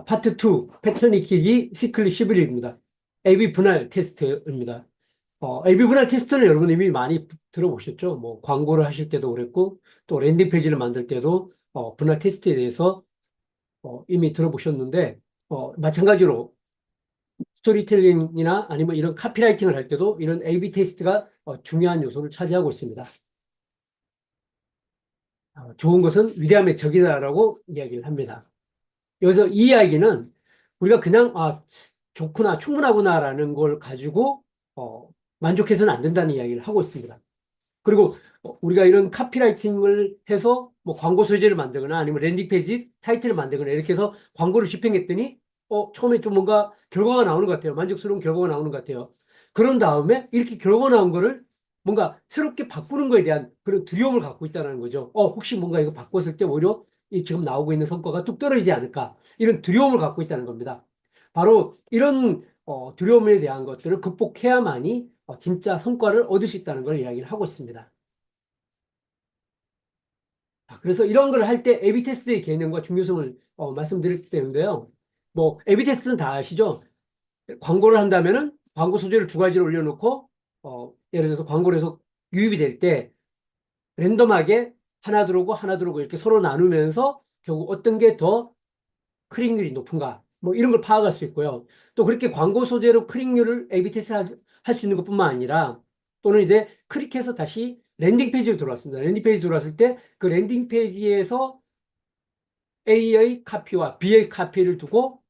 파트 2, 패턴 익히기 시클릿 11입니다. AB 분할 테스트입니다. AB 분할 테스트는 여러분 이미 많이 들어보셨죠? 뭐 광고를 하실 때도 그랬고, 또 랜딩 페이지를 만들 때도 분할 테스트에 대해서 이미 들어보셨는데, 마찬가지로 스토리텔링이나 아니면 이런 카피라이팅을 할 때도 이런 AB 테스트가 중요한 요소를 차지하고 있습니다. 좋은 것은 위대함의 적이다라고 이야기를 합니다. 여기서 이 이야기는 우리가 그냥 좋구나 충분하구나라는 걸 가지고 만족해서는 안 된다는 이야기를 하고 있습니다. 그리고 우리가 이런 카피라이팅을 해서 뭐 광고 소재를 만들거나 아니면 랜딩 페이지 타이틀을 만들거나 이렇게 해서 광고를 집행했더니 처음에 좀 뭔가 결과가 나오는 것 같아요. 만족스러운 결과가 나오는 것 같아요. 그런 다음에 이렇게 결과 나온 거를 뭔가 새롭게 바꾸는 거에 대한 그런 두려움을 갖고 있다는 거죠. 혹시 뭔가 이거 바꿨을 때 오히려 이 지금 나오고 있는 성과가 뚝 떨어지지 않을까 이런 두려움을 갖고 있다는 겁니다. 바로 이런 두려움에 대한 것들을 극복해야만이 진짜 성과를 얻을 수 있다는 걸 이야기를 하고 있습니다. 그래서 이런 걸 할 때 A/B 테스트의 개념과 중요성을 말씀드릴 때인데요. 뭐 A/B 테스트는 다 아시죠? 광고를 한다면은 광고 소재를 두 가지를 올려놓고 예를 들어서 광고를 해서 유입이 될 때 랜덤하게 하나 들어오고 하나 들어오고 이렇게 서로 나누면서 결국 어떤 게 더 클릭률이 높은가 뭐 이런 걸 파악할 수 있고요. 또 그렇게 광고 소재로 클릭률을 A/B 테스트 할 수 있는 것뿐만 아니라 또는 이제 클릭해서 다시 랜딩 페이지로 들어왔습니다. 랜딩 페이지 들어왔을 때 그 랜딩 페이지에서 A의 카피와 B의 카피를 두고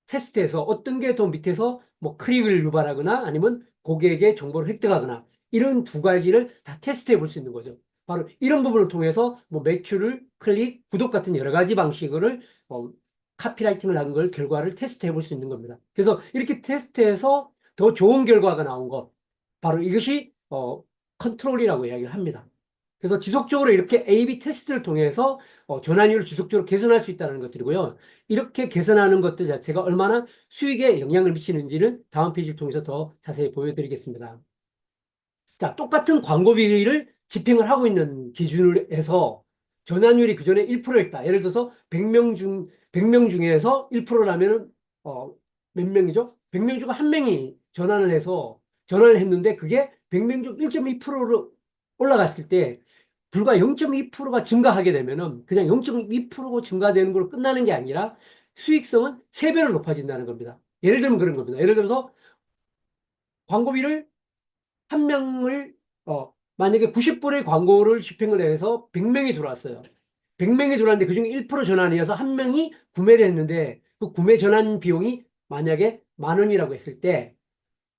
테스트해서 어떤 게 더 밑에서 뭐 클릭을 유발하거나 아니면 고객의 정보를 획득하거나 이런 두 가지를 다 테스트해 볼 수 있는 거죠. 바로 이런 부분을 통해서 뭐 매출을 클릭, 구독 같은 여러 가지 방식을 카피라이팅을 한 걸 결과를 테스트해 볼 수 있는 겁니다. 그래서 이렇게 테스트해서 더 좋은 결과가 나온 것, 바로 이것이 컨트롤이라고 이야기를 합니다. 그래서 지속적으로 이렇게 A/B 테스트를 통해서 전환율을 지속적으로 개선할 수 있다는 것들이고요. 이렇게 개선하는 것들 자체가 얼마나 수익에 영향을 미치는지는 다음 페이지를 통해서 더 자세히 보여드리겠습니다. 자, 똑같은 광고비를 집행을 하고 있는 기준에서 전환율이 그전에 1%였다. 예를 들어서 100명 중에서 1%라면 몇 명이죠? 100명 중 한 명이 전환을 했는데 그게 100명 중 1.2%로 올라갔을 때 불과 0.2%가 증가하게 되면은 그냥 0.2%가 증가되는 걸로 끝나는 게 아니라 수익성은 3배로 높아진다는 겁니다. 예를 들면 그런 겁니다. 예를 들어서 광고비를 한 명을 만약에 90불의 광고를 집행을 해서 100명이 들어왔어요. 100명이 들어왔는데 그중에 1% 전환이어서 한 명이 구매를 했는데 그 구매 전환 비용이 만약에 10,000원이라고 했을 때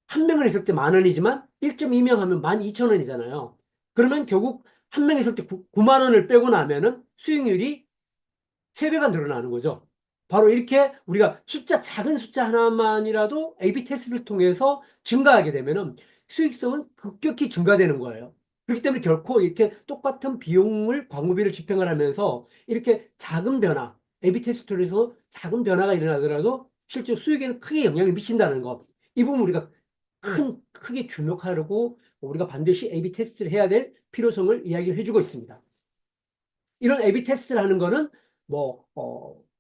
한 명을 했을 때 10,000원이지만 1.2명 하면 12,000원이잖아요. 그러면 결국 한 명 했을 때 9만 원을 빼고 나면은 수익률이 3배가 늘어나는 거죠. 바로 이렇게 우리가 작은 숫자 하나만이라도 A/B 테스트를 통해서 증가하게 되면은 수익성은 급격히 증가되는 거예요. 그렇기 때문에 결코 이렇게 똑같은 비용을 광고비를 집행을 하면서 이렇게 작은 변화, A/B 테스트를 해서 작은 변화가 일어나더라도 실제 수익에는 크게 영향을 미친다는 것. 이 부분 우리가 크게 주목하려고 우리가 반드시 A/B 테스트를 해야 될 필요성을 이야기를 해주고 있습니다. 이런 A/B 테스트를 하는 거는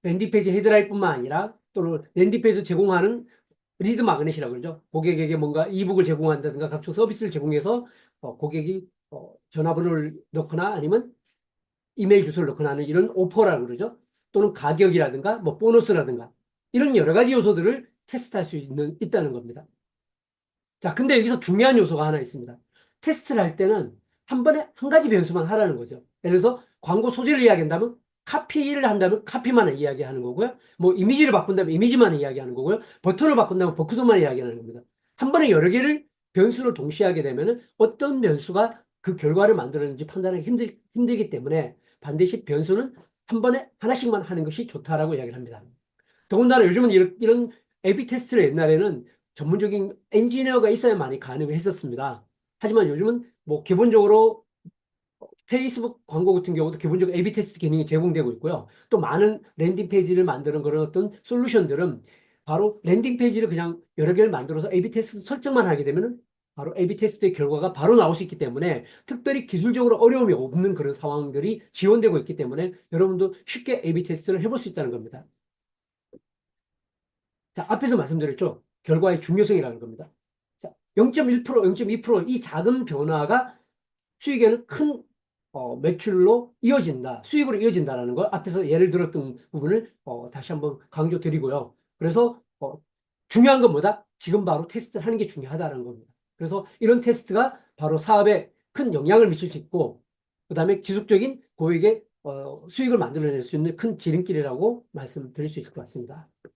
랜딩 페이지 헤드라인뿐만 아니라 또는 랜딩 페이지에서 제공하는 리드 마그넷이라고 그러죠. 고객에게 뭔가 이북을 제공한다든가 각종 서비스를 제공해서 고객이 전화번호를 넣거나 아니면 이메일 주소를 넣거나 하는 이런 오퍼라고 그러죠. 또는 가격이라든가 뭐 보너스라든가 이런 여러 가지 요소들을 테스트할 수 있다는 겁니다. 자, 근데 여기서 중요한 요소가 하나 있습니다. 테스트를 할 때는 한 번에 한 가지 변수만 하라는 거죠. 예를 들어서 광고 소재를 이야기한다면 카피를 한다면 카피만 이야기하는 거고요. 뭐 이미지를 바꾼다면 이미지만 이야기하는 거고요. 버튼을 바꾼다면 버튼만 이야기하는 겁니다. 한 번에 여러 개를 변수를 동시에 하게 되면은 어떤 변수가 그 결과를 만들었는지 판단하기 힘들기 때문에 반드시 변수는 한 번에 하나씩만 하는 것이 좋다라고 이야기를 합니다. 더군다나 요즘은 이런 A/B 테스트를 옛날에는 전문적인 엔지니어가 있어야 많이 가능했었습니다. 하지만 요즘은 뭐 기본적으로 페이스북 광고 같은 경우도 기본적으로 A/B 테스트 기능이 제공되고 있고요. 또 많은 랜딩 페이지를 만드는 그런 어떤 솔루션들은 바로 랜딩 페이지를 그냥 여러 개를 만들어서 A/B 테스트 설정만 하게 되면 바로 A/B 테스트의 결과가 바로 나올 수 있기 때문에 특별히 기술적으로 어려움이 없는 그런 상황들이 지원되고 있기 때문에 여러분도 쉽게 A/B 테스트를 해볼 수 있다는 겁니다. 자, 앞에서 말씀드렸죠. 결과의 중요성이라는 겁니다. 자, 0.1%, 0.2%이 작은 변화가 수익에는 큰 매출로 이어진다, 수익으로 이어진다라는 걸 앞에서 예를 들었던 부분을 다시 한번 강조드리고요. 그래서 중요한 것보다 지금 바로 테스트를 하는 게 중요하다는 겁니다. 그래서 이런 테스트가 바로 사업에 큰 영향을 미칠 수 있고, 그다음에 지속적인 고액의 수익을 만들어낼 수 있는 큰 지름길이라고 말씀드릴 수 있을 것 같습니다.